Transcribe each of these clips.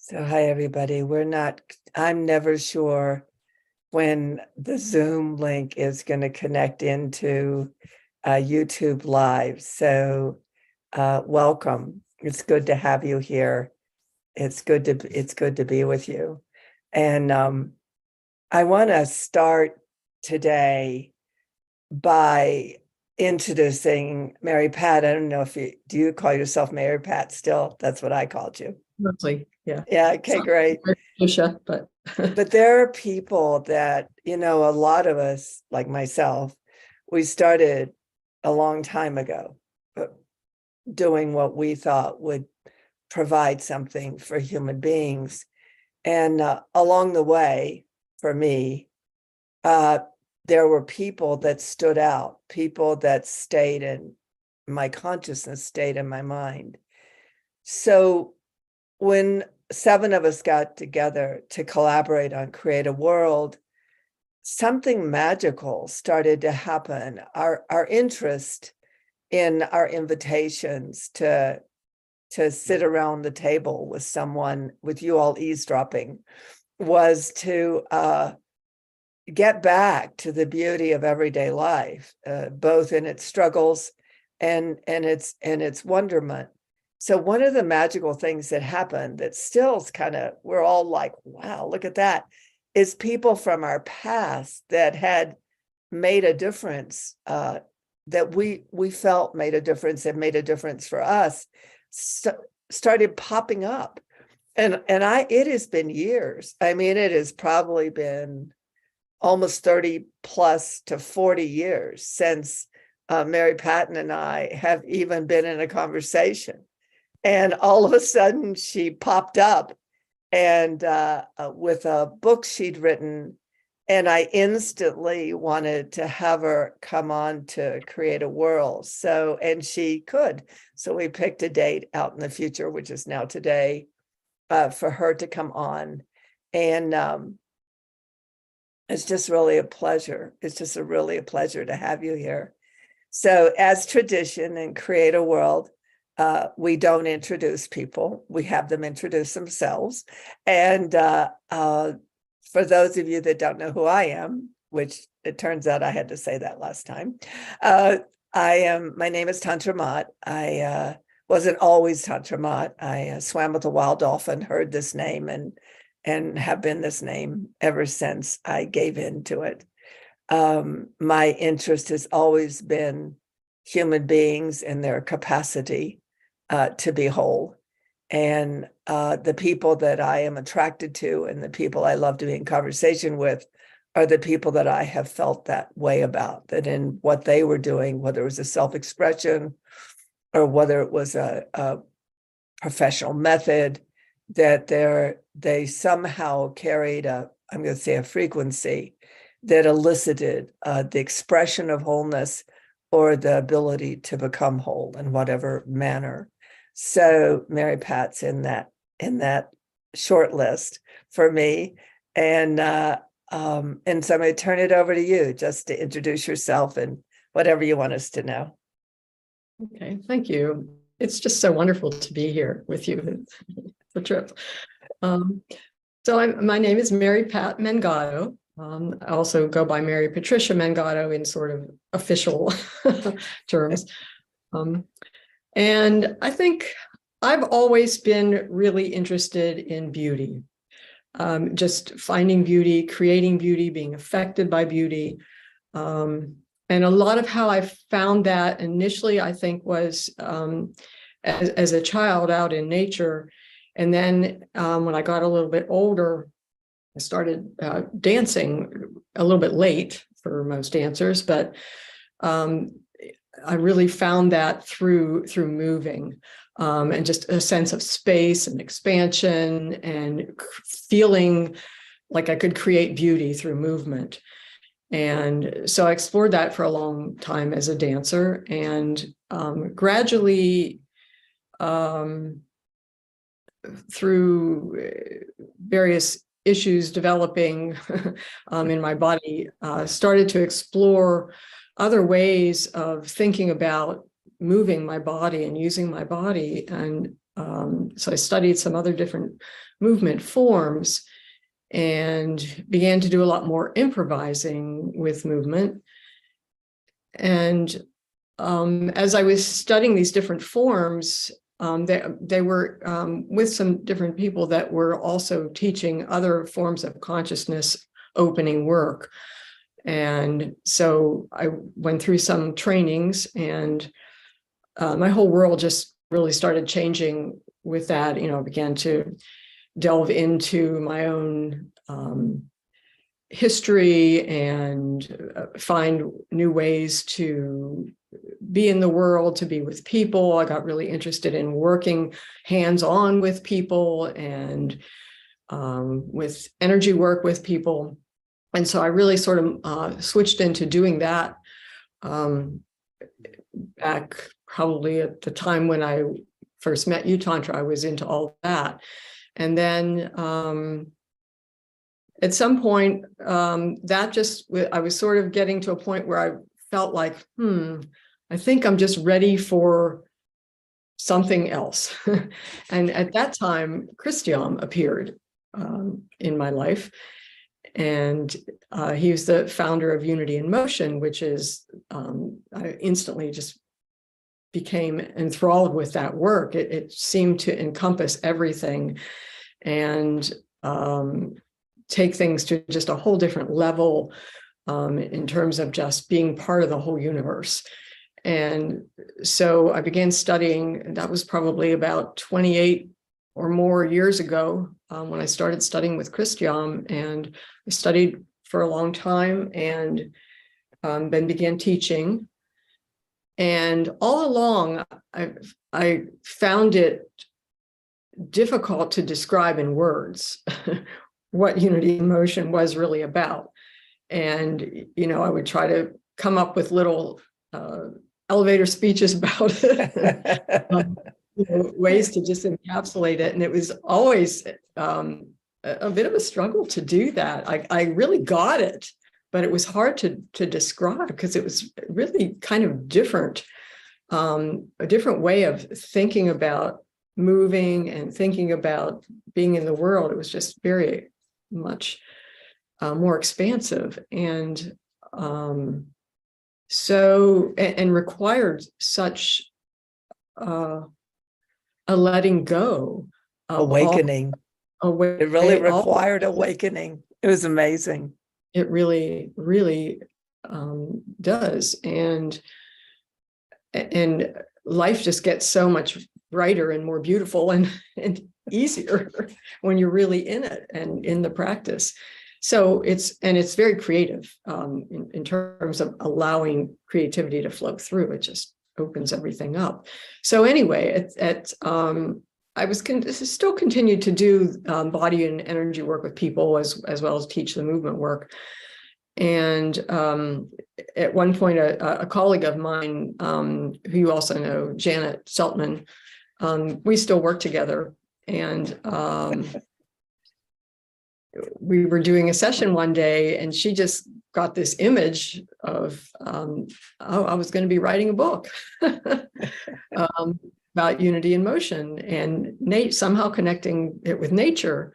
So, hi, everybody. I'm never sure when the Zoom link is going to connect into YouTube Live. So, welcome. It's good to have you here. It's good to be with you. And I want to start today by introducing Mary Pat. I don't know if do you call yourself Mary Pat still? That's what I called you. Mostly, yeah. Yeah, okay, great. Patricia, but But there are people that, a lot of us, like myself, we started a long time ago doing what we thought would provide something for human beings. And along the way, for me, there were people that stood out, people that stayed in my consciousness, stayed in my mind. So when 7 of us got together to collaborate on CreateAWorld, something magical started to happen. Our interest in our invitations to sit around the table with someone, with you all eavesdropping, was to get back to the beauty of everyday life, both in its struggles and its wonderment. So one of the magical things that happened that still is we're all like, wow, look at that, is people from our past that had made a difference, that we felt made a difference and made a difference for us, started popping up. And it has been years. I mean, it has probably been almost 30 plus to 40 years since Mary Patton and I have even been in a conversation. And all of a sudden she popped up and with a book she'd written, and I instantly wanted to have her come on to CreateAWorld. So, and she could. So we picked a date out in the future, which is now today, for her to come on. And it's just really a pleasure. It's just really a pleasure to have you here. So as tradition in CreateAWorld, we don't introduce people. We have them introduce themselves. And for those of you that don't know who I am, which it turns out I had to say that last time, my name is Tantra Mott. I wasn't always Tantra Mott. I swam with a wild dolphin, heard this name, and have been this name ever since I gave into it. My interest has always been human beings and their capacity to be whole. And the people that I am attracted to and the people I love to be in conversation with are the people that I have felt that way about, that in what they were doing, whether it was a self-expression or whether it was a professional method, that they somehow carried I'm going to say a frequency that elicited the expression of wholeness or the ability to become whole in whatever manner. So Mary Pat's in that short list for me. And so I'm going to turn it over to you just to introduce yourself and whatever you want us to know. Okay, thank you. It's just so wonderful to be here with you. It's a trip. My name is Mary Pat Mengato. I also go by Mary Patricia Mengato in sort of official terms. And I think I've always been really interested in beauty, just finding beauty, creating beauty, being affected by beauty. And a lot of how I found that initially, I think, was as a child out in nature. And then when I got a little bit older, I started dancing a little bit late for most dancers, but I really found that through moving, and just a sense of space and expansion and feeling like I could create beauty through movement. And so I explored that for a long time as a dancer, and gradually through various issues developing in my body, started to explore other ways of thinking about moving my body and using my body. And so I studied some other different movement forms and began to do a lot more improvising with movement. And as I was studying these different forms, they were with some different people that were also teaching other forms of consciousness opening work. And so I went through some trainings, and my whole world just really started changing with that. I began to delve into my own history and find new ways to be in the world, to be with people. I got really interested in working hands-on with people and with energy work with people. And so I really sort of switched into doing that back probably at the time when I first met you, Tantra. I was into all that. And then at some point, I was sort of getting to a point where I felt like, I think I'm just ready for something else. And at that time, Christian appeared in my life. And he was the founder of Unity in Motion, which is, I instantly just became enthralled with that work. It seemed to encompass everything and take things to just a whole different level in terms of just being part of the whole universe. And so I began studying, and that was probably about 28 or more years ago when I started studying with Christian. And I studied for a long time and then began teaching. And all along, I found it difficult to describe in words what Unity in Motion was really about. And, I would try to come up with little elevator speeches about it, ways to just encapsulate it. And it was always a bit of a struggle to do that. I really got it, but it was hard to describe because it was really kind of different, a different way of thinking about moving and thinking about being in the world. It was just very much more expansive and required such a letting go of awakening. It really required awakening. It was amazing. It really, really does. And life just gets so much brighter and more beautiful and easier when you're really in it and in the practice. So it's very creative in terms of allowing creativity to flow through. It just opens everything up. So anyway, I was still continued to do body and energy work with people as well as teach the movement work. And at one point, a colleague of mine, who you also know, Janet Seltman, we still work together. And we were doing a session one day, and she just got this image of, I was going to be writing a book about Unity in Motion and somehow connecting it with nature.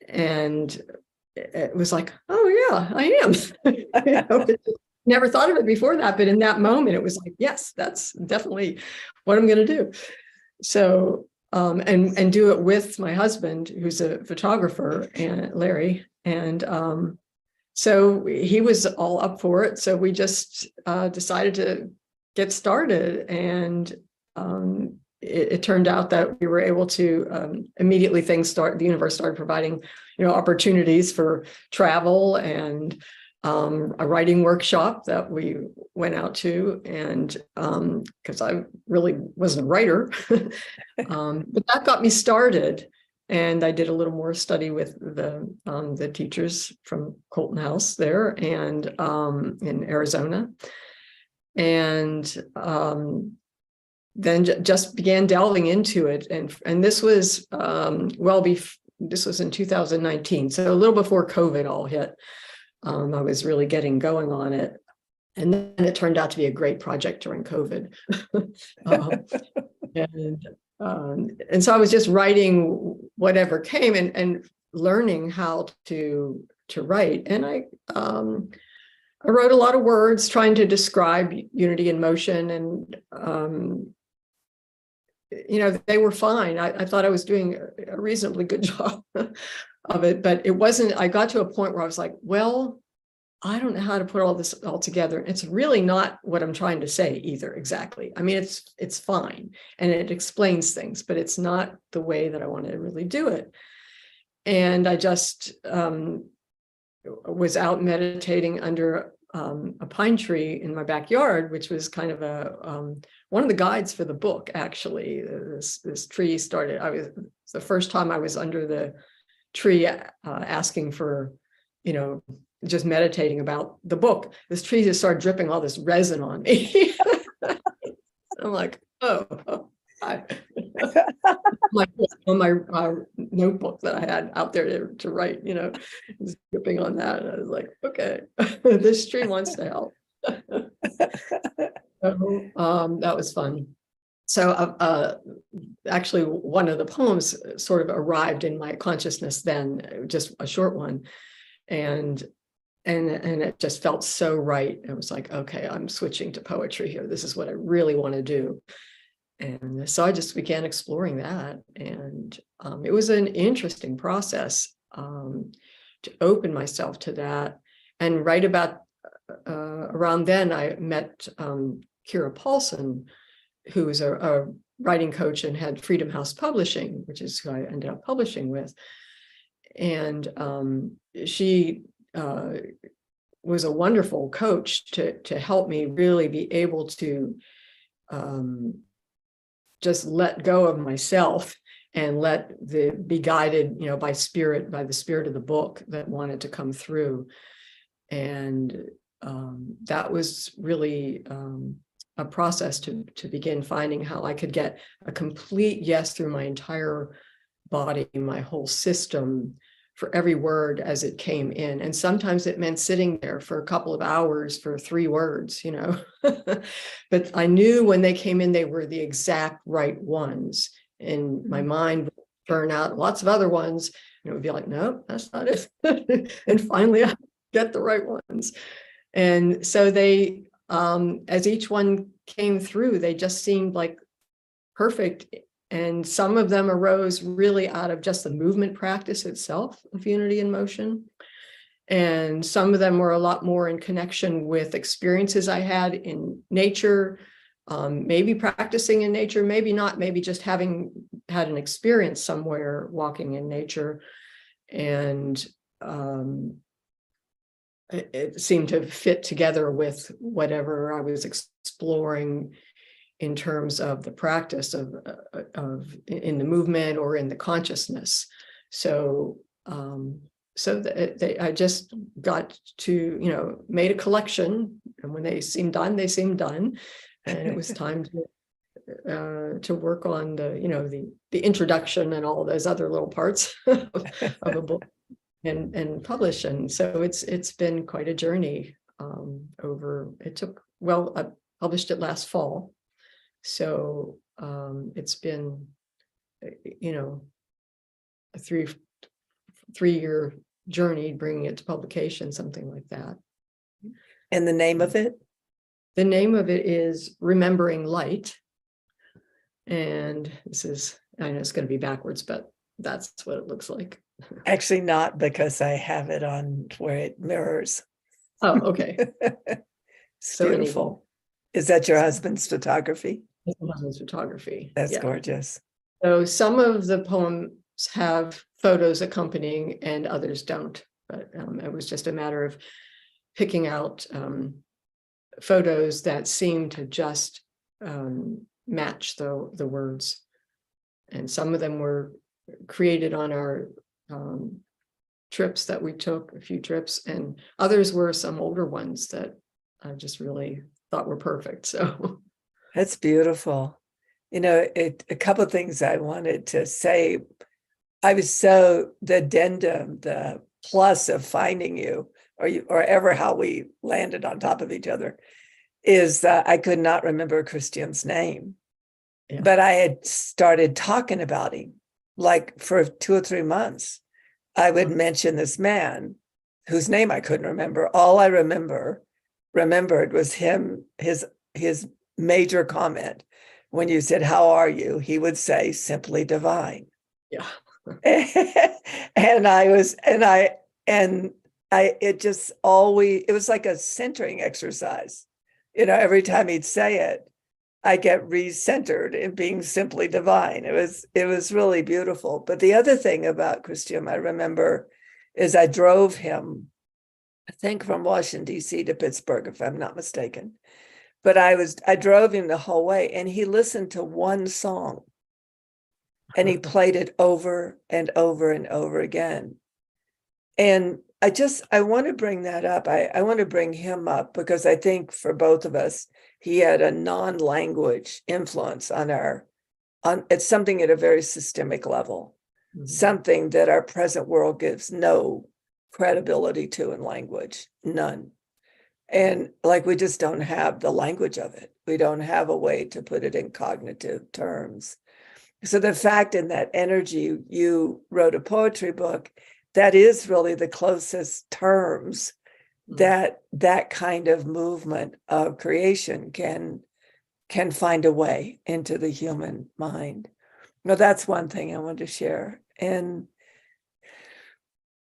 And it was like, oh yeah, I am. Never thought of it before that, but in that moment, it was like, yes, that's definitely what I'm going to do. So, and do it with my husband, who's a photographer, and Larry. And so he was all up for it. So we just decided to get started. And it turned out that we were able to immediately the universe started providing, opportunities for travel and a writing workshop that we went out to, and because I really wasn't a writer, but that got me started. And I did a little more study with the teachers from Colton House there and in Arizona, and then just began delving into it. And this was this was in 2019, so a little before COVID all hit. I was really getting going on it. And then it turned out to be a great project during COVID. And And so I was just writing whatever came and learning how to write. And I wrote a lot of words trying to describe unity in motion, and they were fine. I thought I was doing a reasonably good job of it, but it wasn't. I got to a point where I was like, well, I don't know how to put all this all together. It's really not what I'm trying to say either, exactly. I mean, it's fine and it explains things, but it's not the way that I want to really do it. And I just was out meditating under a pine tree in my backyard, which was kind of one of the guides for the book. Actually, this tree started. It's the first time I was under the tree asking for, just meditating about the book. This tree just started dripping all this resin on me. I'm like, oh. On my notebook that I had out there to write, was dripping on that. And I was like, okay, this tree wants to help. So, that was fun. So actually, one of the poems sort of arrived in my consciousness then, just a short one. And it just felt so right. It was like, okay, I'm switching to poetry here. This is what I really want to do. And so I just began exploring that. And it was an interesting process to open myself to that. And right about around then, I met Kira Paulson, who was a writing coach and had Freedom House Publishing, which is who I ended up publishing with. And she was a wonderful coach to help me really be able to just let go of myself and be guided, by the spirit of the book that wanted to come through. And that was really a process to begin finding how I could get a complete yes through my entire body, my whole system, for every word as it came in. And sometimes it meant sitting there for a couple of hours for 3 words, but I knew when they came in, they were the exact right ones. And my mind would turn out lots of other ones, and it would be like, nope, that's not it. And finally I get the right ones. And so they, as each one came through, they just seemed like perfect. And some of them arose really out of just the movement practice itself of unity in motion. And some of them were a lot more in connection with experiences I had in nature, maybe practicing in nature, maybe not, maybe just having had an experience somewhere walking in nature. And it seemed to fit together with whatever I was exploring in terms of the practice of in the movement or in the consciousness. So I just got to, made a collection, and when they seemed done, they seemed done. And it was time to work on the introduction and all those other little parts of a book and publish. And so it's been quite a journey I published it last fall. So it's been, a three-year journey bringing it to publication, something like that. And the name of it? The name of it is Remembering Light. And I know it's going to be backwards, but that's what it looks like. Actually not, because I have it on where it mirrors. Oh, okay. It's beautiful. Anyway. Is that your husband's photography? My husband's photography. That's gorgeous. So some of the poems have photos accompanying and others don't, but it was just a matter of picking out photos that seemed to just match the words. And some of them were created on our trips that we took, a few trips, and others were some older ones that I just really thought were perfect. So that's beautiful. A couple of things I wanted to say. I was the addendum, the plus of finding you, or ever how we landed on top of each other, is that I could not remember Christian's name. Yeah. But I had started talking about him like for 2 or 3 months. I would mention this man whose name I couldn't remember. All I remembered was his major comment. When you said, "How are you?" he would say, "Simply divine." Yeah. and I was, and I, it just always, it was like a centering exercise. Every time he'd say it, I get recentered in being simply divine. It was really beautiful. But the other thing about Christian I remember is I drove him, I think from Washington, D.C. to Pittsburgh, if I'm not mistaken. But I drove him the whole way, and he listened to one song and he played it over and over and over again. And I want to bring that up. I want to bring him up because I think for both of us, he had a non-language influence on it's something at a very systemic level, something that our present world gives no credibility to in language, none. And like, we just don't have the language of it. We don't have a way to put it in cognitive terms. So the fact in that energy, you wrote a poetry book, that is really the closest terms that kind of movement of creation can find a way into the human mind. Well, that's one thing I wanted to share. And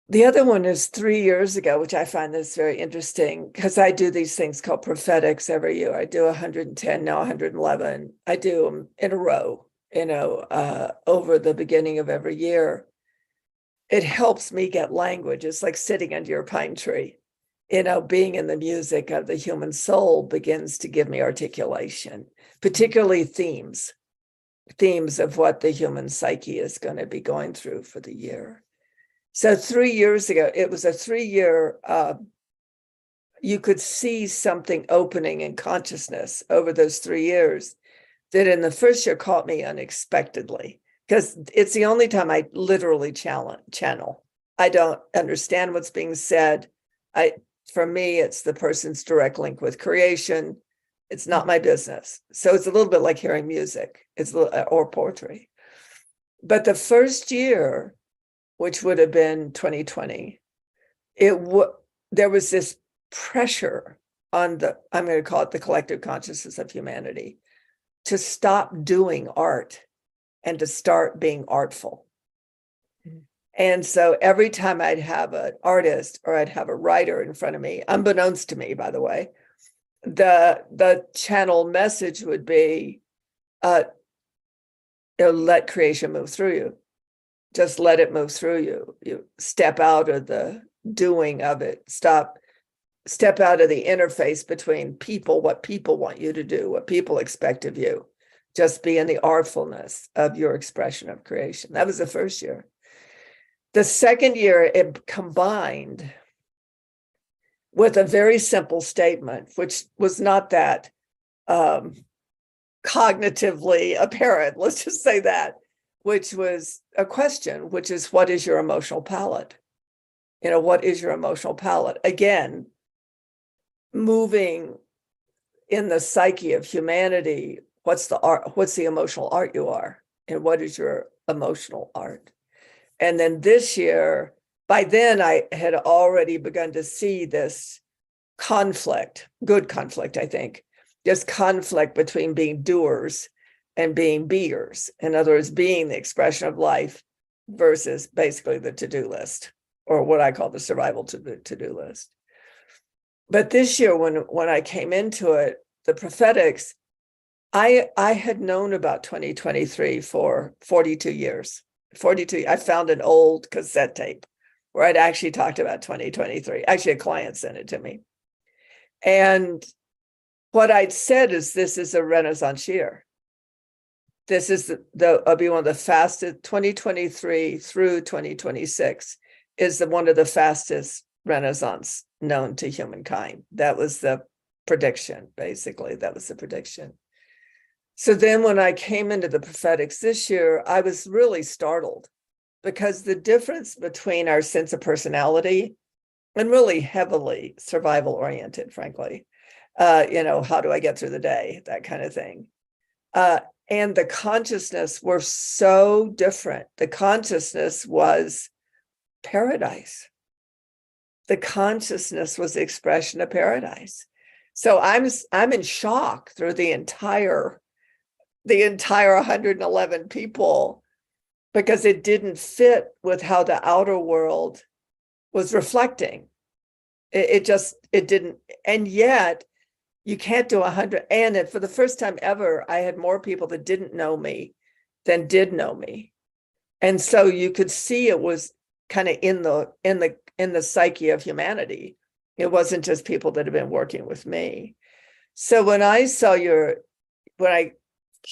the other one is 3 years ago, which I find this very interesting because I do these things called prophetics every year. I do 110, now 111. I do them in a row, over the beginning of every year. It helps me get language. It's like sitting under your pine tree. Being in the music of the human soul begins to give me articulation, particularly themes of what the human psyche is going to be going through for the year. So 3 years ago, it was a 3-year, you could see something opening in consciousness over those 3 years that in the first year caught me unexpectedly, because it's the only time I literally channel. I don't understand what's being said. For me, it's the person's direct link with creation. It's not my business. So it's a little bit like hearing music, or poetry. But the first year, which would have been 2020, there was this pressure on I'm going to call it the collective consciousness of humanity, to stop doing art and to start being artful. And so every time I'd have an artist or I'd have a writer in front of me, unbeknownst to me, by the way, the channel message would be, let creation move through you. Just let it move through you. You step out of the doing of it. Step out of the interface between people, what people want you to do, what people expect of you. Just be in the artfulness of your expression of creation. That was the first year. The second year, it combined with a very simple statement, which was not that cognitively apparent, let's just say that, which was a question, which is, what is your emotional palette? What is your emotional palette? Again, moving in the psyche of humanity, what's the emotional art you are? And what is your emotional art? And then this year, by then I had already begun to see this conflict, good conflict, I think, just conflict between being doers and being beers. In other words, being the expression of life versus basically the to-do list, or what I call the survival to-do list. But this year, when I came into it, the prophetics, I had known about 2023 for 42 years. 42. I found an old cassette tape where I'd actually talked about 2023. Actually, a client sent it to me. And what I'd said is, this is a Renaissance year. This is I'll be one of the fastest. 2023 through 2026 is one of the fastest Renaissance known to humankind. That was the prediction, basically. That was the prediction. So then when I came into the prophetics this year, I was really startled, because the difference between our sense of personality and really heavily survival oriented, frankly, how do I get through the day? That kind of thing. And the consciousness were so different. The consciousness was paradise. The consciousness was the expression of paradise. So I'm in shock through the entire 111 people, because it didn't fit with how the outer world was reflecting. It didn't. And yet you can't do 100. And for the first time ever, I had more people that didn't know me than did know me. And so you could see it was kind of in the psyche of humanity. It wasn't just people that had been working with me. So when I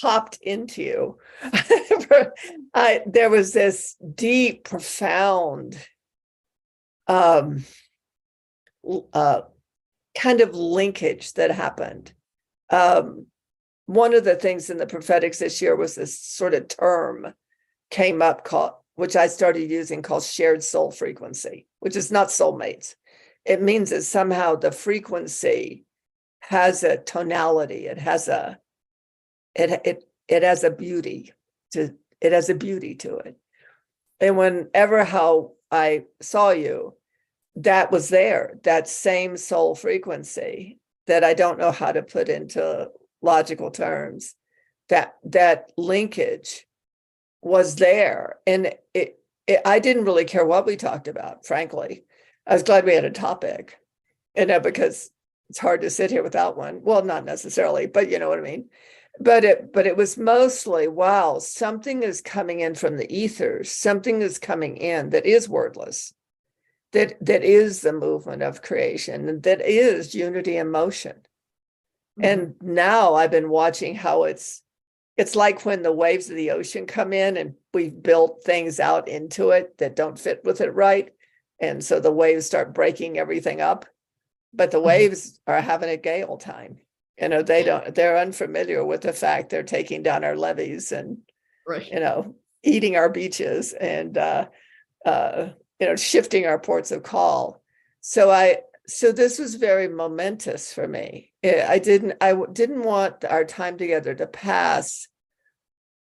popped into you, there was this deep, profound kind of linkage that happened. One of the things in the prophetics this year was this sort of term came up which I started using, called shared soul frequency, which is not soulmates. It means that somehow the frequency has a tonality. It has a beauty to it. And whenever how I saw you, that was there, that same soul frequency that I don't know how to put into logical terms, that linkage was there. And I didn't really care what we talked about, frankly. I was glad we had a topic, because it's hard to sit here without one. Well, not necessarily, but you know what I mean. But it was mostly, wow, something is coming in from the ethers, something is coming in that is wordless, that is the movement of creation, that is unity in motion. Mm-hmm. And now I've been watching how it's like when the waves of the ocean come in and we've built things out into it that don't fit with it right. And so the waves start breaking everything up, but the waves are having a gale time. They're unfamiliar with the fact they're taking down our levees and, right, eating our beaches and, shifting our ports of call. So this was very momentous for me. I didn't want our time together to pass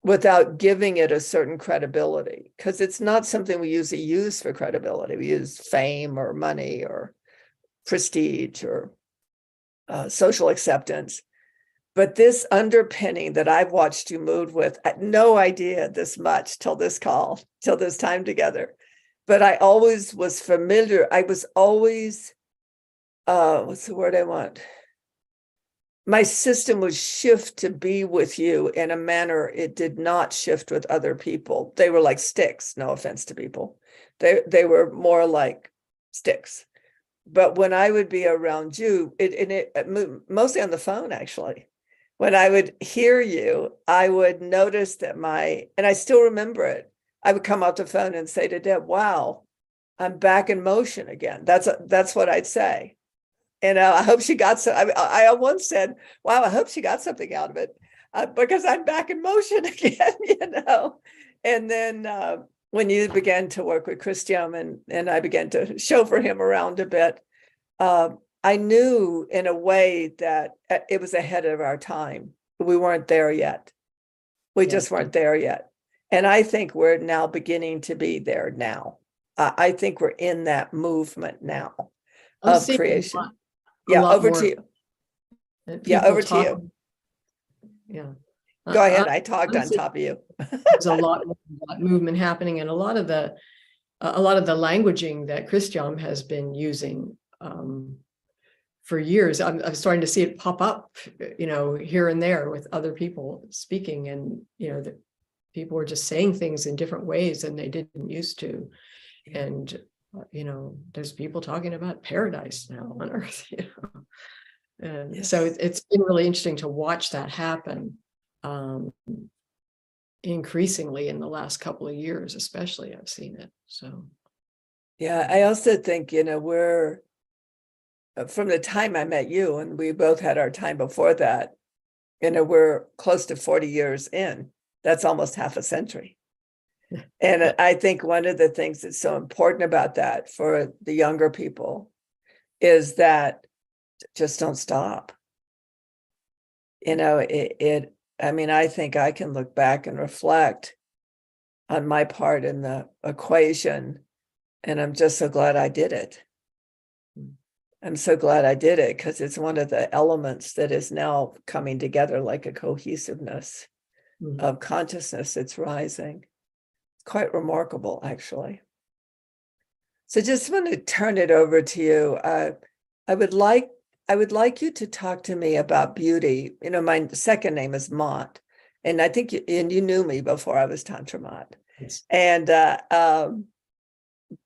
without giving it a certain credibility, because it's not something we usually use for credibility. We use fame or money or prestige or social acceptance. But this underpinning that I've watched you move with, I had no idea this much till this time together. But I always was familiar. I was always, what's the word I want? My system would shift to be with you in a manner it did not shift with other people. They were like sticks, no offense to people. They were more like sticks. But when I would be around you, mostly on the phone, actually, when I would hear you, I would notice that and I still remember it, I would come off the phone and say to Deb, wow, I'm back in motion again. That's what I'd say. And I hope she got some. I once said, wow, I hope she got something out of it, because I'm back in motion again, And then when you began to work with Christian and I began to chauffeur him around a bit, I knew in a way that it was ahead of our time. We weren't there yet. We just weren't there yet. And I think we're now beginning to be there now. I think we're in that movement now of creation. Over to you. Over to you. Yeah. Go ahead. I talked on top of you. There's a lot of movement happening, and a lot of the languaging that Christian has been using for years. I'm starting to see it pop up, here and there with other people speaking, and that people were just saying things in different ways than they didn't used to. And there's people talking about paradise now on Earth. And yes. So it's been really interesting to watch that happen. Increasingly in the last couple of years, especially, I've seen it. So, yeah, I also think, we're from the time I met you, and we both had our time before that, we're close to 40 years in. That's almost half a century. And I think one of the things that's so important about that for the younger people is that just don't stop. I mean, I think I can look back and reflect on my part in the equation, and I'm just so glad I did it. I'm so glad I did it because it's one of the elements that is now coming together like a cohesiveness of consciousness that's rising. It's quite remarkable, actually. So just want to turn it over to you. I would like you to talk to me about beauty. You know, my second name is Mott, and I think you knew me before I was Tantra Mott. Yes. And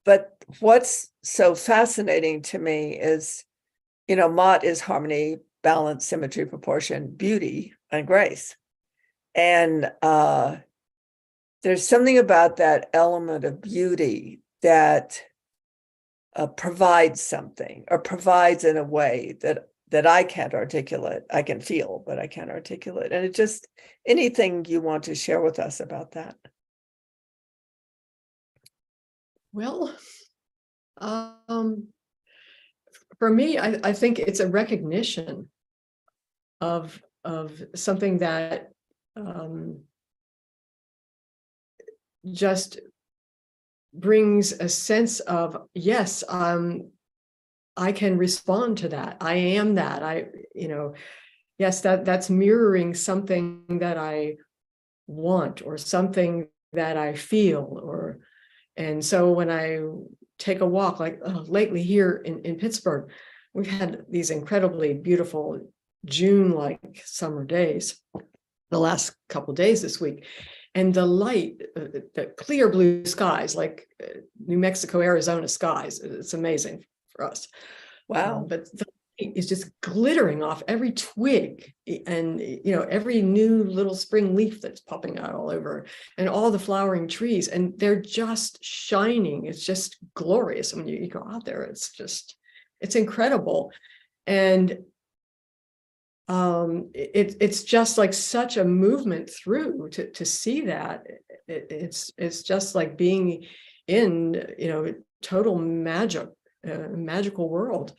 but what's so fascinating to me is, you know, Mott is harmony, balance, symmetry, proportion, beauty, and grace. And there's something about that element of beauty that provides something, or provides in a way that I can't articulate. I can feel, but I can't articulate. And it just, anything you want to share with us about that? Well, for me, I think it's a recognition of something that just brings a sense of, yes, I can respond to that. I am that. Yes, that's mirroring something that I want, or something that I feel, and so when I take a walk, like lately here in Pittsburgh, we've had these incredibly beautiful June-like summer days, the last couple of days this week. And the light, the clear blue skies, like New Mexico, Arizona skies, it's amazing for us. Wow. But the light is just glittering off every twig, and every new little spring leaf that's popping out all over, and all the flowering trees, and they're just shining. It's just glorious. When you go out there, it's incredible. And it's just like such a movement through to see that. It's just like being in total magical world.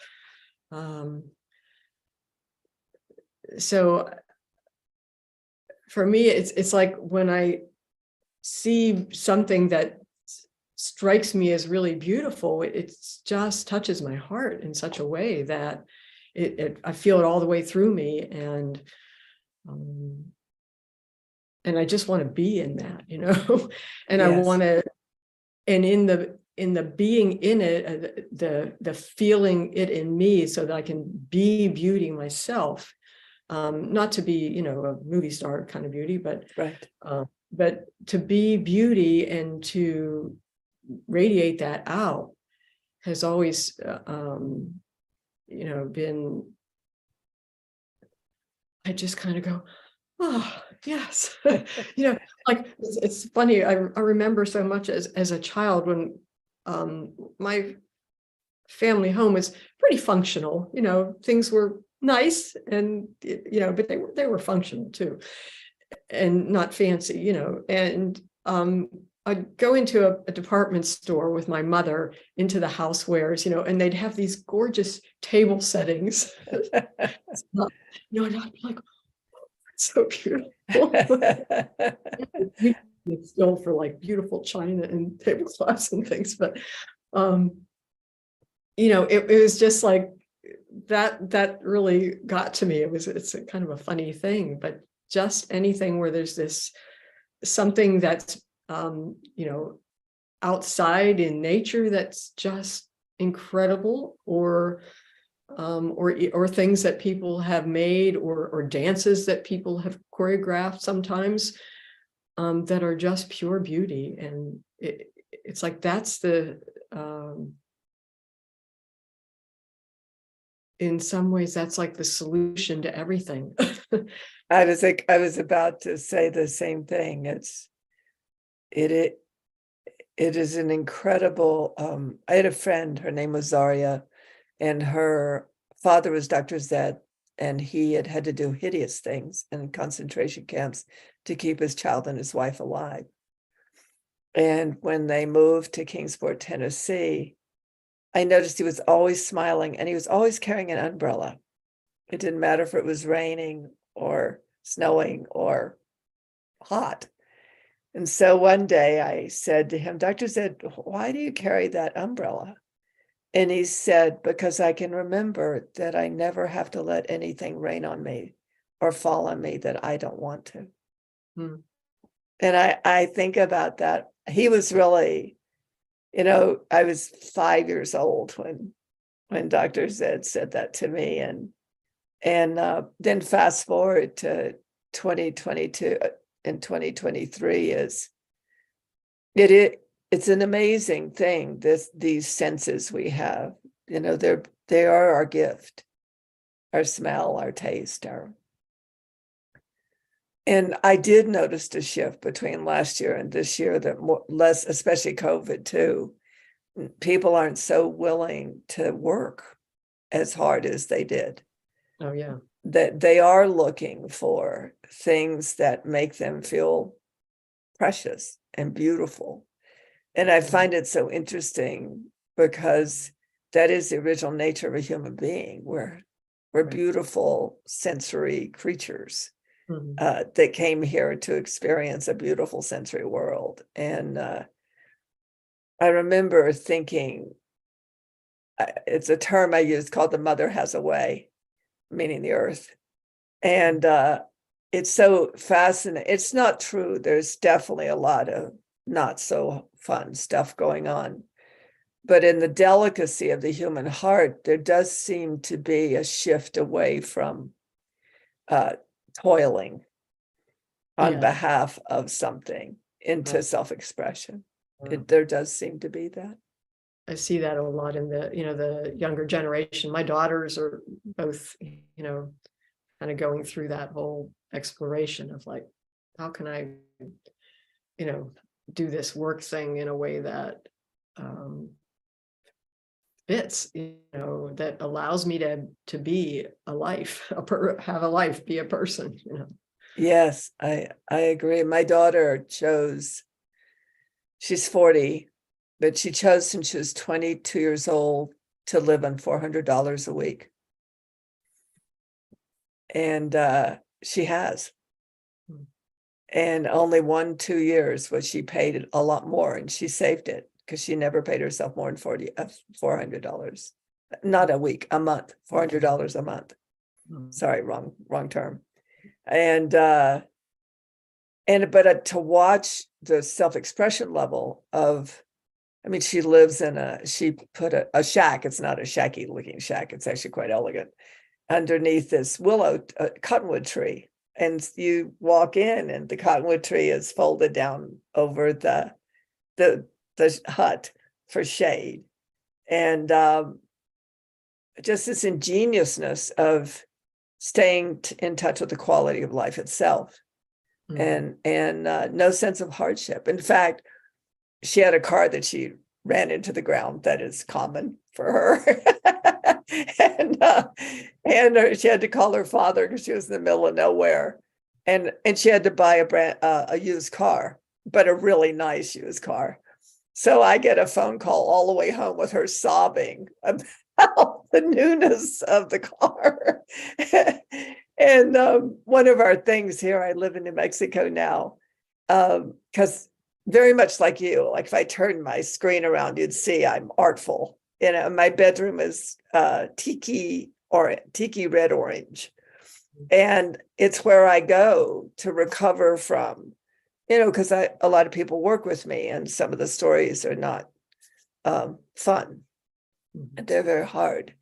So for me, it's like when I see something that strikes me as really beautiful, it just touches my heart in such a way that I feel it all the way through me, and I just want to be in that, and Yes. I want to, and in the being in it, the feeling it in me, so that I can be beauty myself, not to be, a movie star kind of beauty, but Right. But to be beauty and to radiate that out has always, been, I just kind of go, oh, yes. Like it's funny. I remember so much as a child when my family home was pretty functional. Things were nice, and but they were functional too, and not fancy. And I'd go into a department store with my mother, into the housewares, and they'd have these gorgeous table settings. And I'd be like, oh, it's so beautiful. It's still for like beautiful china and tablecloths and things, but it was just like that really got to me. It's a kind of a funny thing, but just anything where there's this something that's outside in nature that's just incredible, or things that people have made, or dances that people have choreographed sometimes, that are just pure beauty. And it's like that's the in some ways that's like the solution to everything. I was about to say the same thing. It is an incredible. I had a friend. Her name was Zaria, and her father was Dr. Zed, and he had to do hideous things in concentration camps to keep his child and his wife alive. And when they moved to Kingsport, Tennessee, I noticed he was always smiling, and he was always carrying an umbrella. It didn't matter if it was raining or snowing or hot. And so one day I said to him, Dr. Zed, why do you carry that umbrella? And he said, because I can remember that I never have to let anything rain on me or fall on me that I don't want to. Hmm. And I think about that. He was really, I was 5 years old when Dr. Zed said that to me. And then fast forward to 2022 and 2023 it's an amazing thing, these senses we have. They are our gift, our smell, our taste, and I did notice a shift between last year and this year that less, especially COVID too, people aren't so willing to work as hard as they did. Oh, yeah. That they are looking for things that make them feel precious and beautiful. And I find it so interesting because that is the original nature of a human being. We're Right. beautiful sensory creatures Mhm. that came here to experience a beautiful sensory world. And I remember thinking, it's a term I use called the mother has a way, meaning the earth. And it's so fascinating. It's not true. There's definitely a lot of not so fun stuff going on. But in the delicacy of the human heart, there does seem to be a shift away from toiling on Yeah. behalf of something into Right. self-expression. Yeah. There does seem to be that. I see that a lot in the younger generation. My daughters are both, kind of going through that whole exploration of like, how can I, do this work thing in a way that fits, that allows me to be a life, have a life, be a person. Yes, I agree. My daughter she's 40, but she chose since she was 22 years old to live on $400 a week. And she has. Hmm. And only 2 years was she paid a lot more, and she saved it because she never paid herself more than $400. Not a week, a month, $400 a month. Hmm. Sorry, wrong term. And but to watch the self-expression level of, I mean, she put a shack. It's not a shacky looking shack. It's actually quite elegant underneath this cottonwood tree. And you walk in and the cottonwood tree is folded down over the hut for shade. And just this ingeniousness of staying in touch with the quality of life itself. Hmm. And no sense of hardship. In fact, she had a car that she ran into the ground. That is common for her. and she had to call her father because she was in the middle of nowhere, and she had to buy a used car, but a really nice used car. So I get a phone call all the way home with her sobbing about the newness of the car. And one of our things here, I live in New Mexico now, because very much like you, like if I turn my screen around, you'd see I'm artful. My bedroom is tiki red orange. And it's where I go to recover from, because a lot of people work with me and some of the stories are not fun. Hmm. They're very hard.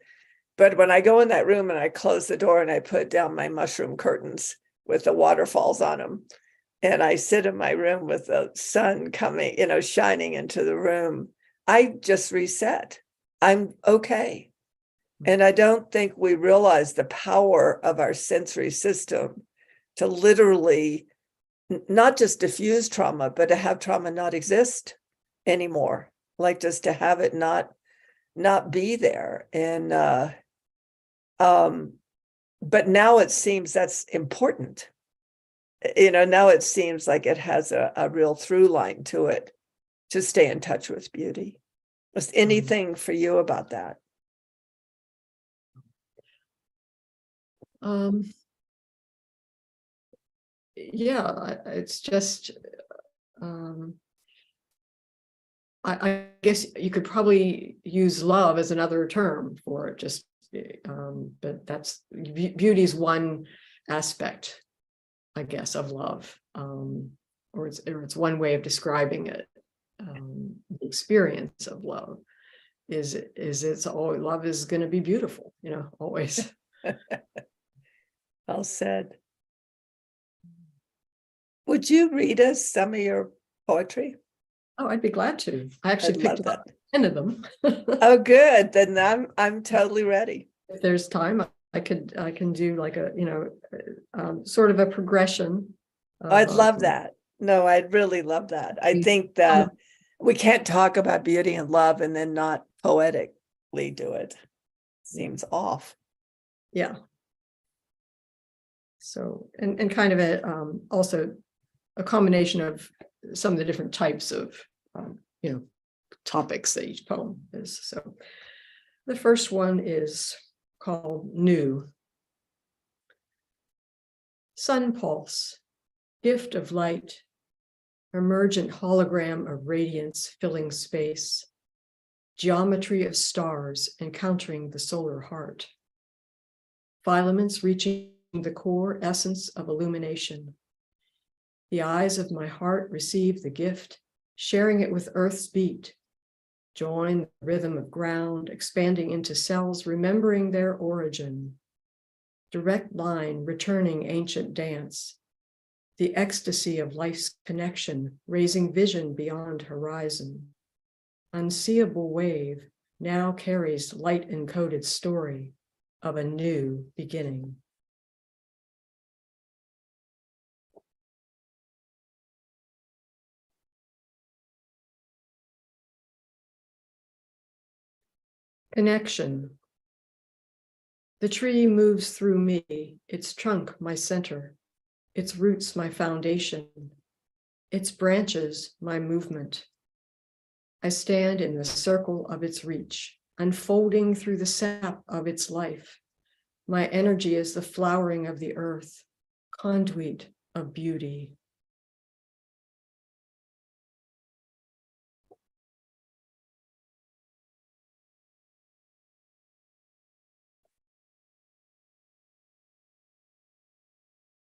But when I go in that room and I close the door and I put down my mushroom curtains with the waterfalls on them, and I sit in my room with the sun coming, shining into the room, I just reset. I'm okay. And I don't think we realize the power of our sensory system to literally not just diffuse trauma, but to have trauma not exist anymore, like just to have it not be there. And but now it seems that's important. Now it seems like it has a real through line to it to stay in touch with beauty. Was anything for you about that? Um, yeah, it's just, I guess you could probably use love as another term for it, just, but that's, beauty is one aspect, I guess, of love, or it's one way of describing it. The experience of love is it's all, love is going to be beautiful, always. Well said. Would you read us some of your poetry? Oh, I'd be glad to. I actually I'd picked love up that. 10 of them. Oh, good. Then I'm totally ready. If there's time, I can do like a, sort of a progression. I'd Of, love that. No, I'd really love that. I think that we can't talk about beauty and love and then not poetically do it. Seems off. yeah. So, and kind of a, also a combination of some of the different types of, topics that each poem is. So the first one is called New. Sun pulse, gift of light, emergent hologram of radiance filling space, geometry of stars encountering the solar heart, filaments reaching the core essence of illumination. The eyes of my heart receive the gift, sharing it with Earth's beat. Join the rhythm of ground, expanding into cells, remembering their origin. Direct line, returning ancient dance. The ecstasy of life's connection, raising vision beyond horizon. Unseeable wave now carries light-encoded story of a new beginning. Connection. The tree moves through me, its trunk my center, its roots my foundation, its branches my movement. I stand in the circle of its reach, unfolding through the sap of its life. My energy is the flowering of the earth, conduit of beauty.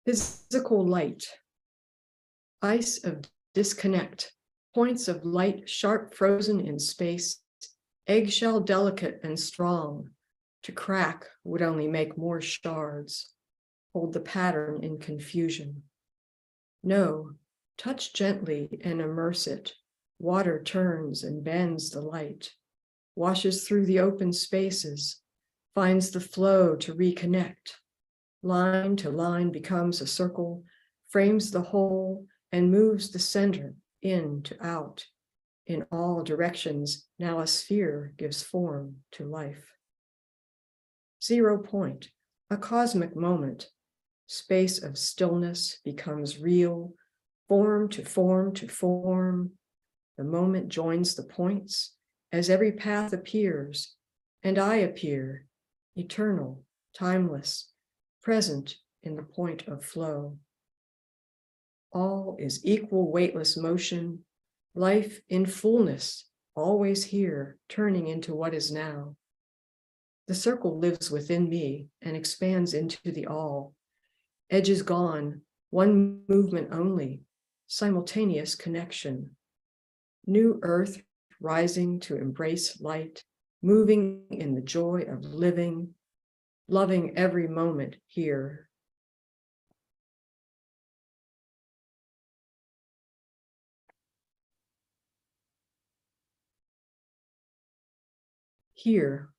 Physical light, ice of disconnect, points of light sharp frozen in space, eggshell delicate and strong. To crack would only make more shards, hold the pattern in confusion. No, touch gently and immerse it. Water turns and bends the light, washes through the open spaces, finds the flow to reconnect. Line to line becomes a circle, frames the whole, and moves the center in to out. In all directions, now a sphere gives form to life. 0 point, a cosmic moment. Space of stillness becomes real, form to form to form. The moment joins the points as every path appears, and I appear, eternal, timeless, present in the point of flow. All is equal weightless motion, life in fullness, always here, turning into what is now. The circle lives within me and expands into the all. Edges gone, one movement only, simultaneous connection. New earth rising to embrace light, moving in the joy of living, loving every moment here. Here.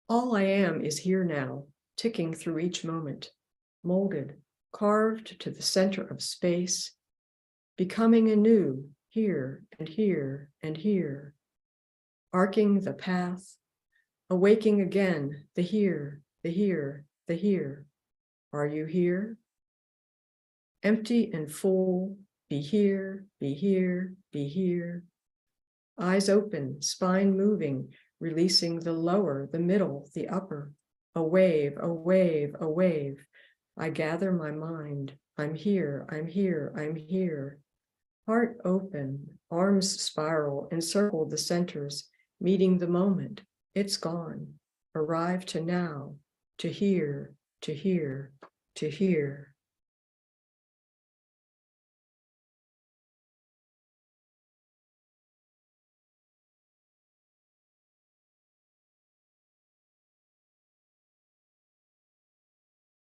All I am is here now, ticking through each moment, molded, carved to the center of space, becoming anew here and here and here, arcing the path, awaking again, the here, the here, the here. Are you here? Empty and full, be here, be here, be here. Eyes open, spine moving, releasing the lower, the middle, the upper. A wave, a wave, a wave. I gather my mind, I'm here, I'm here, I'm here. Heart open, arms spiral, encircle the centers, meeting the moment. It's gone. Arrive to now, to hear, to hear, to hear.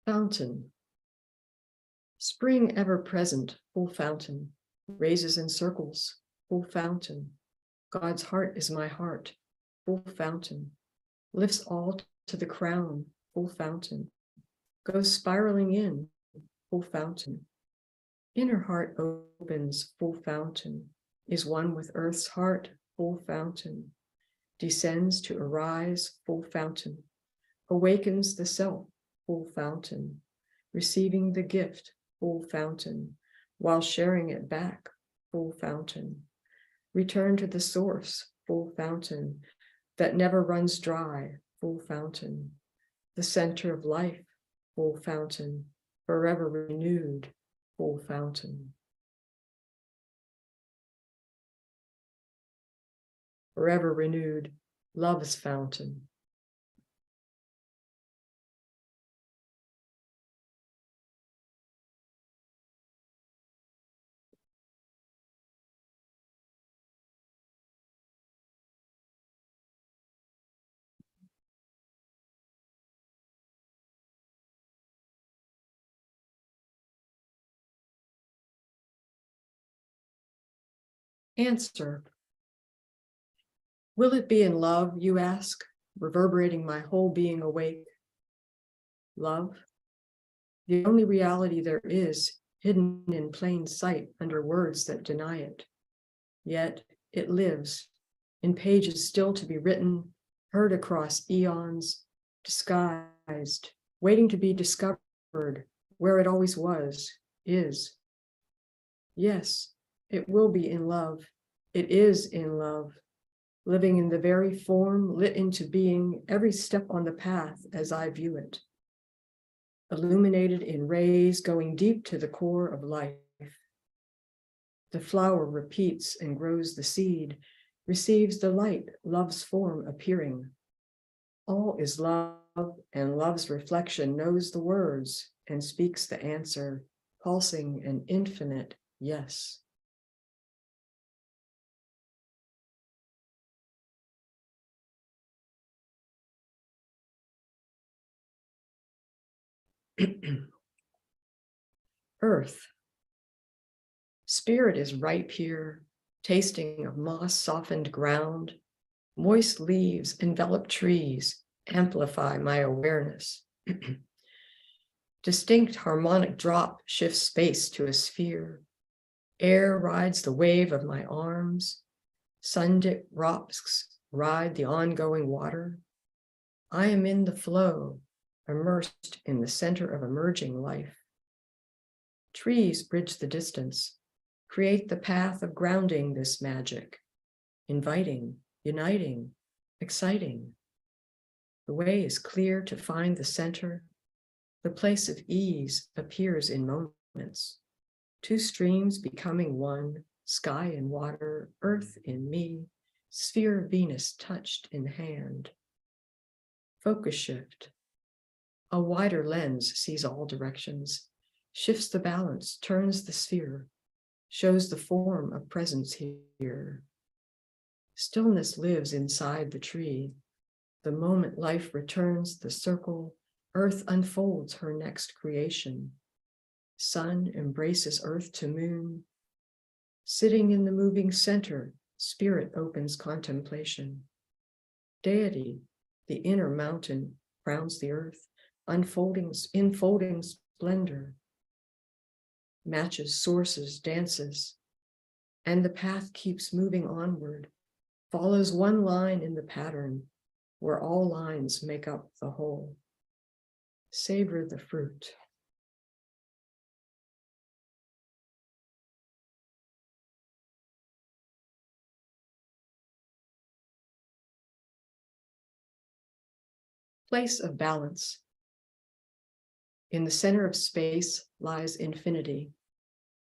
Fountain. Spring ever present, full fountain. Raises and circles, full fountain. God's heart is my heart, full fountain. Lifts all to the crown, full fountain. Goes spiraling in, full fountain. Inner heart opens, full fountain. Is one with earth's heart, full fountain. Descends to arise, full fountain. Awakens the self, full fountain. Receiving the gift, full fountain. While sharing it back, full fountain. Return to the source, full fountain. That never runs dry, full fountain. The center of life, full fountain. Forever renewed, full fountain. Forever renewed, love's fountain. Answer. Will it be in love, you ask, reverberating my whole being awake? Love? The only reality there is, hidden in plain sight under words that deny it. Yet it lives, in pages still to be written, heard across eons, disguised, waiting to be discovered, where it always was, is. Yes, it will be in love. It is in love, living in the very form lit into being every step on the path as I view it. Illuminated in rays going deep to the core of life. The flower repeats and grows the seed, receives the light, love's form appearing. All is love, and love's reflection knows the words and speaks the answer, pulsing an infinite yes. Earth. Spirit is ripe here, tasting of moss-softened ground. Moist leaves envelop trees, amplify my awareness. Distinct harmonic drop shifts space to a sphere. Air rides the wave of my arms. Sun-dipped rocks ride the ongoing water. I am in the flow, immersed in the center of emerging life. Trees bridge the distance, create the path of grounding this magic, inviting, uniting, exciting. The way is clear to find the center. The place of ease appears in moments. Two streams becoming one, sky and water, earth in me, sphere of Venus touched in hand. Focus shift. A wider lens sees all directions, shifts the balance, turns the sphere, shows the form of presence here. Stillness lives inside the tree. The moment life returns the circle, earth unfolds her next creation. Sun embraces earth to moon. Sitting in the moving center, spirit opens contemplation. Deity, the inner mountain, crowns the earth, enfolding splendor. Matches sources, dances, and the path keeps moving onward, follows one line in the pattern, where all lines make up the whole. Savor the fruit. Place of balance. In the center of space lies infinity,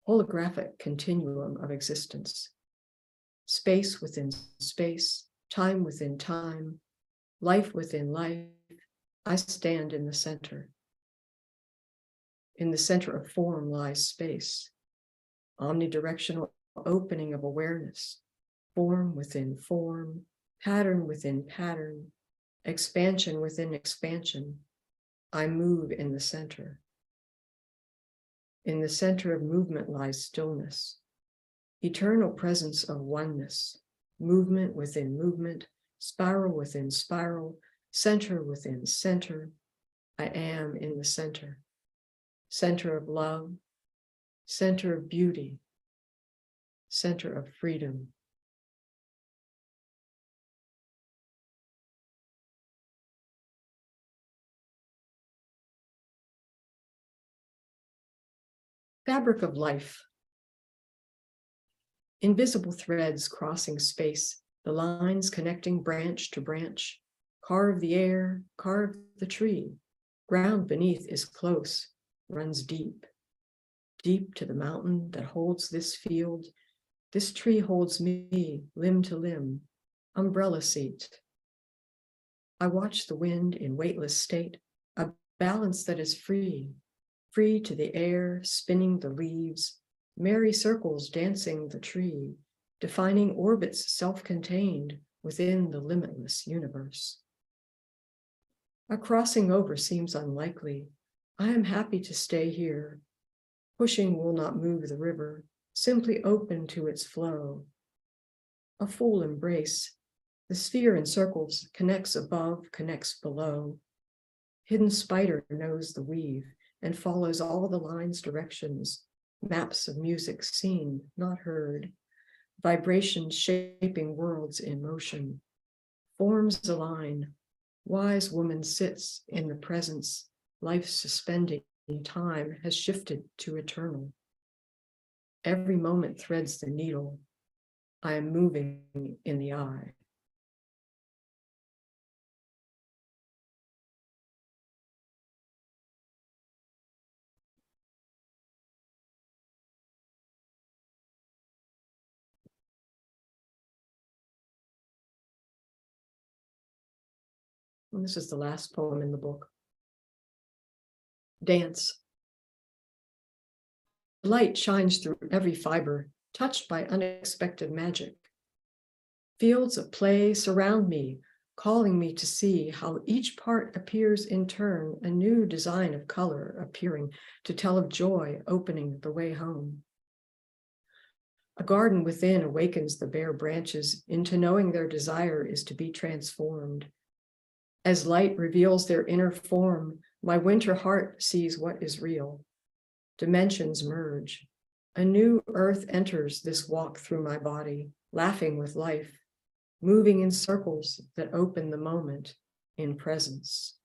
holographic continuum of existence. Space within space, time within time, life within life, I stand in the center. In the center of form lies space, omnidirectional opening of awareness, form within form, pattern within pattern, expansion within expansion. I move in the center. In the center of movement lies stillness, eternal presence of oneness, movement within movement, spiral within spiral, center within center. I am in the center. Center of love, center of beauty, center of freedom. Fabric of life. Invisible threads crossing space, the lines connecting branch to branch. Carve the air, carve the tree. Ground beneath is close, runs deep. Deep to the mountain that holds this field. This tree holds me, limb to limb, umbrella seat. I watch the wind in weightless state, a balance that is free, free to the air, spinning the leaves, merry circles dancing the tree, defining orbits self-contained within the limitless universe. A crossing over seems unlikely. I am happy to stay here. Pushing will not move the river, simply open to its flow. A full embrace. The sphere in circles connects above, connects below. Hidden spider knows the weave and follows all the line's directions, maps of music seen, not heard, vibrations shaping worlds in motion. Forms align. Wise woman sits in the presence, life suspending time has shifted to eternal. Every moment threads the needle. I am moving in the eye. And this is the last poem in the book. Dance. Light shines through every fiber, touched by unexpected magic. Fields of play surround me, calling me to see how each part appears in turn, a new design of color appearing to tell of joy opening the way home. A garden within awakens the bare branches into knowing their desire is to be transformed. As light reveals their inner form, my winter heart sees what is real. Dimensions merge. A new earth enters this walk through my body, laughing with life, moving in circles that open the moment in presence.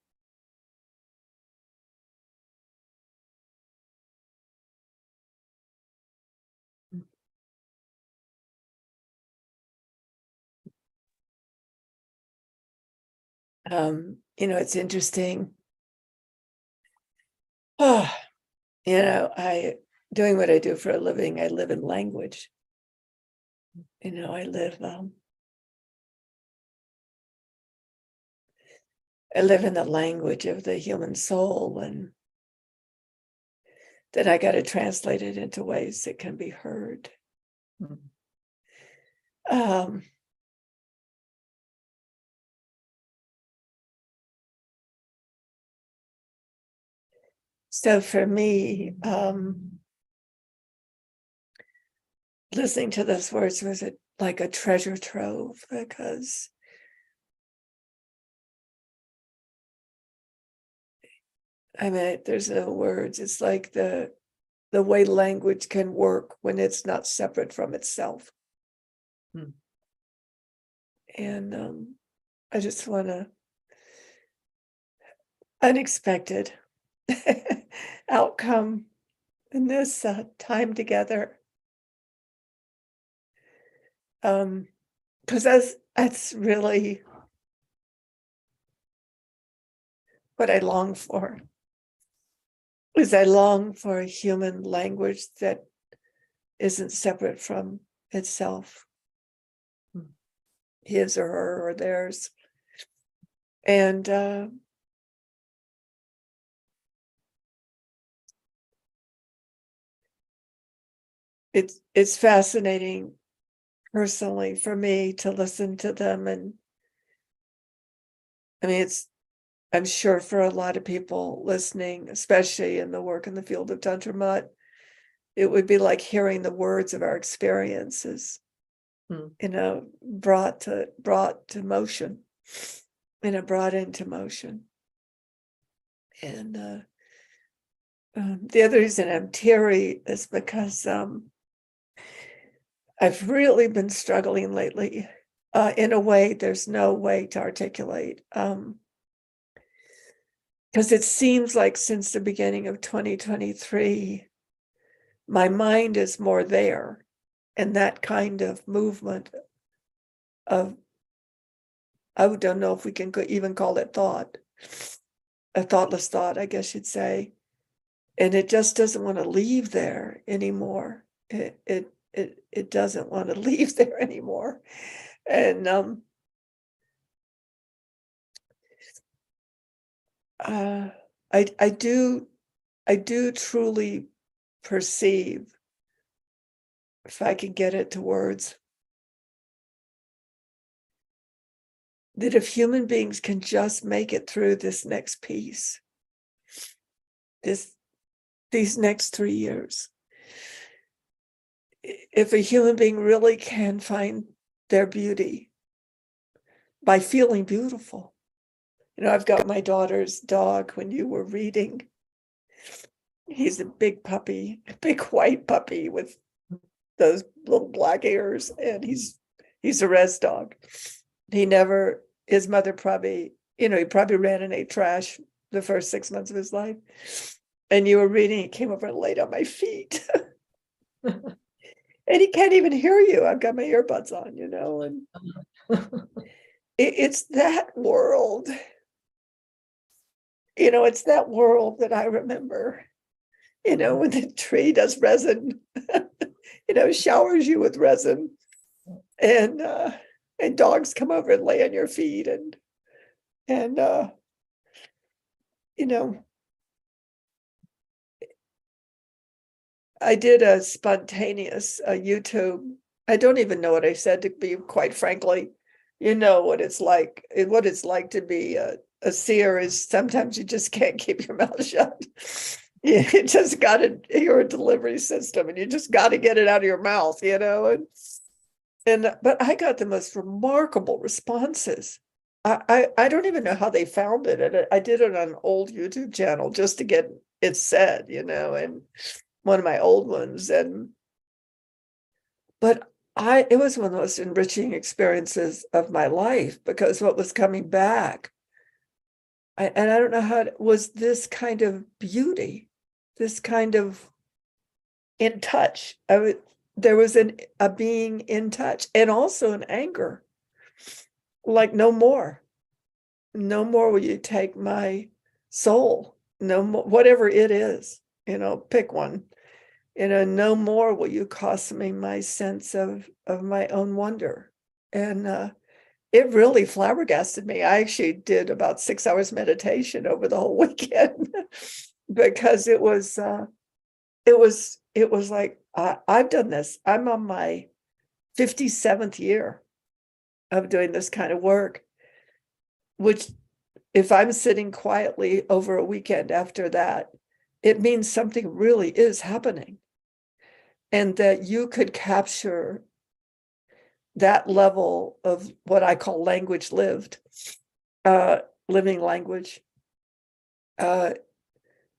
It's interesting. Oh, I doing what I do for a living, I live in language. I live in the language of the human soul, and then I got to translate it into ways that can be heard. So for me, listening to those words was like a treasure trove, because there's no words. It's like the way language can work when it's not separate from itself. And I just want to unexpected outcome in this time together. Because that's really what I long for. is I long for a human language that isn't separate from itself, his or her or theirs. And it's fascinating personally for me to listen to them. And I mean, I'm sure for a lot of people listening, especially in the work in the field of Tantra Mutt, it would be like hearing the words of our experiences, brought to motion, brought into motion. And the other reason I'm teary is because I've really been struggling lately in a way there's no way to articulate. Because it seems like since the beginning of 2023, my mind is more there. And that kind of movement of, I don't know if we can even call it thought, a thoughtless thought, I guess you'd say. And it just doesn't want to leave there anymore. It doesn't want to leave there anymore. And I do truly perceive, if I can get it to words, that if human beings can just make it through this next piece, these next 3 years, if a human being really can find their beauty by feeling beautiful. I've got my daughter's dog when you were reading. He's a big puppy, a big white puppy with those little black ears, and he's a res dog. His mother probably, he probably ran and ate trash the first 6 months of his life. And you were reading, he came over and laid on my feet. And he can't even hear you. I've got my earbuds on, and it's that world. It's that world that I remember, when the tree does resin, showers you with resin, and dogs come over and lay on your feet, and I did a spontaneous YouTube. I don't even know what I said, to be quite frankly. What it's like. What it's like to be a seer is sometimes you just can't keep your mouth shut. You just got to, you're a delivery system, and you just got to get it out of your mouth, but I got the most remarkable responses. I don't even know how they found it. And I did it on an old YouTube channel just to get it said, and one of my old ones. But it was one of the most enriching experiences of my life, because what was coming back, and I don't know how, was this kind of beauty, this kind of in touch. There was a being in touch, and also an anger, like no more will you take my soul, no more, whatever it is, pick one, no more will you cost me my sense of my own wonder. And it really flabbergasted me. I actually did about 6 hours meditation over the whole weekend because it was like, I've done this. I'm on my 57th year of doing this kind of work, which, if I'm sitting quietly over a weekend after that, it means something really is happening, and that you could capture that level of what I call language lived, living language, can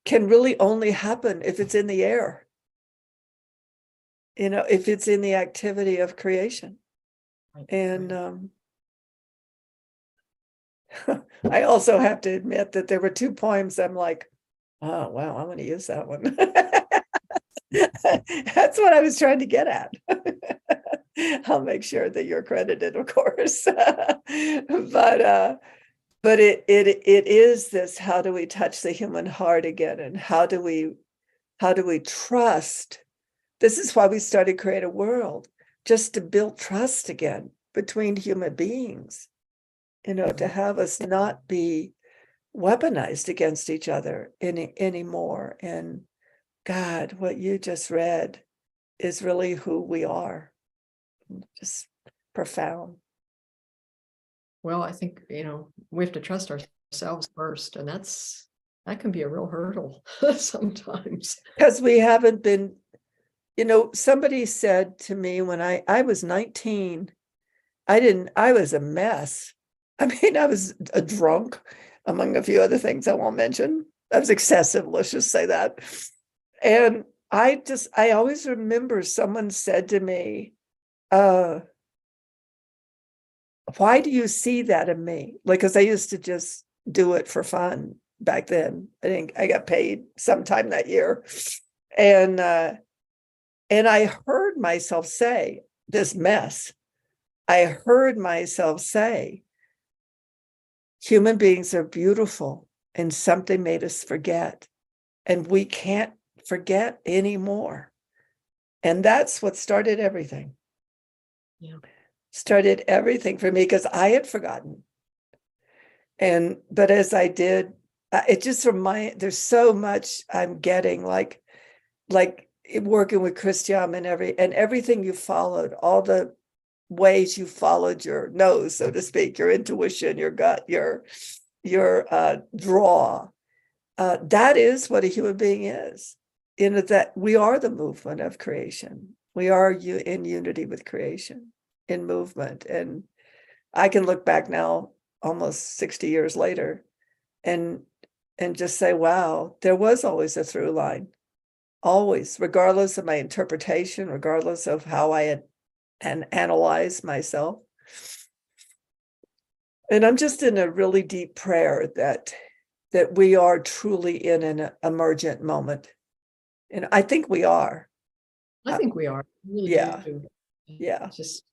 really only happen if it's in the air, if it's in the activity of creation. And I also have to admit that there were 2 poems I'm like, oh, wow, I'm going to use that one. That's what I was trying to get at. I'll make sure that you're credited, of course. But But it is this, how do we touch the human heart again? And how do we trust? This is why we started CreateAWorld, just to build trust again between human beings, to have us not be weaponized against each other anymore. And God, what you just read is really who we are. Just profound. Well, I think, we have to trust ourselves first, and that can be a real hurdle sometimes. Because we haven't been, somebody said to me when I was 19, I was a mess. I mean, I was a drunk, among a few other things I won't mention. I was excessive, let's just say that. And I always remember someone said to me, why do you see that in me? Like, because I used to just do it for fun back then. I think I got paid sometime that year. And I heard myself say, this mess. I heard myself say, human beings are beautiful, and something made us forget. And we can't forget anymore. And that's what started everything. Yeah. Started everything for me, because I had forgotten. But as I did, it just there's so much I'm getting, like working with Christian and everything you followed, all the ways you followed your nose, so to speak, your intuition, your gut, your draw. That is what a human being is. That we are the movement of creation. We are in unity with creation, in movement. And I can look back now, almost 60 years later, and just say, wow, there was always a through line. Always, regardless of my interpretation, regardless of how I had analyzed myself. And I'm just in a really deep prayer that we are truly in an emergent moment. And I think we are. I think we are. I really Yeah. do. Yeah. Just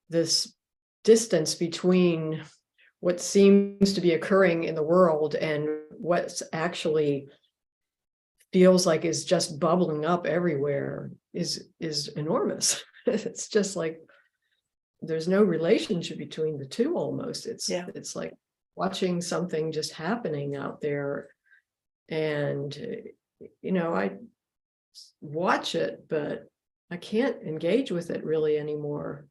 this distance between what seems to be occurring in the world and what's actually feels like is just bubbling up everywhere is enormous. It's just like there's no relationship between the two almost. It's like watching something just happening out there, and I watch it, but I can't engage with it really anymore.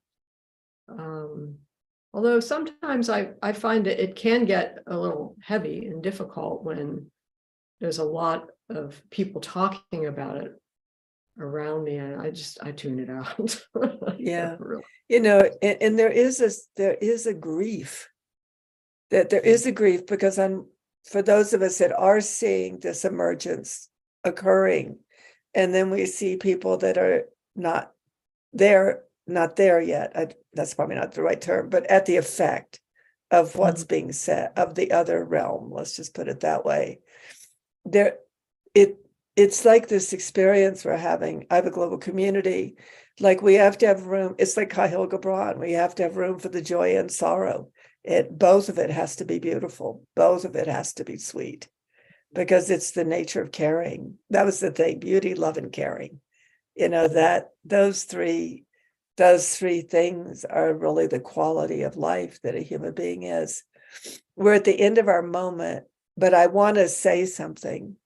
Although sometimes I find that it can get a little heavy and difficult when there's a lot of people talking about it around me, and I tune it out. Yeah. Really. And there is a grief, because for those of us that are seeing this emergence occurring, and then we see people that are not there yet. That's probably not the right term, but at the effect of what's being said, of the other realm, let's just put it that way. It's like this experience we're having. I have a global community. Like, we have to have room. It's like Cahill Gibran. We have to have room for the joy and sorrow. Both of it has to be beautiful. Both of it has to be sweet, because it's the nature of caring. That was the thing: beauty, love, and caring. That those three things are really the quality of life that a human being is. We're at the end of our moment, but I want to say something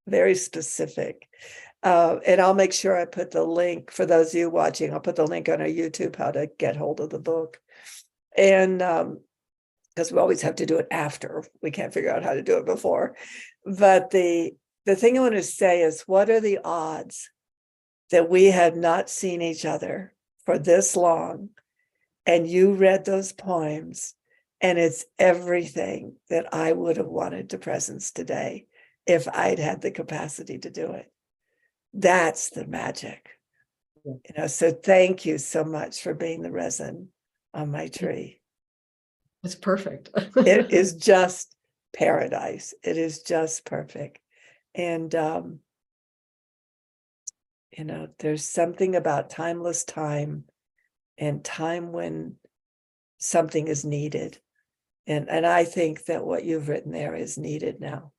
very specific. And I'll make sure I put the link for those of you watching. I'll put the link on our YouTube, how to get hold of the book. And because we always have to do it after. We can't figure out how to do it before. But the thing I want to say is, what are the odds that we have not seen each other for this long, and you read those poems, and it's everything that I would have wanted to presence today if I'd had the capacity to do it. That's the magic. So thank you so much for being the resin on my tree. It's perfect. It is just paradise. It is just perfect. And there's something about timeless time, and time when something is needed. And I think that what you've written there is needed now.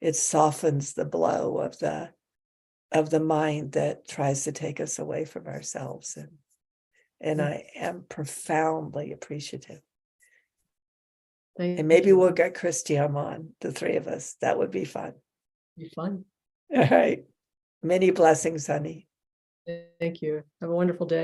It softens the blow of the mind that tries to take us away from ourselves. And I am profoundly appreciative. And maybe we'll get Christy on, the three of us. That would be fun. Be fun. All right. Many blessings, honey. Thank you. Have a wonderful day.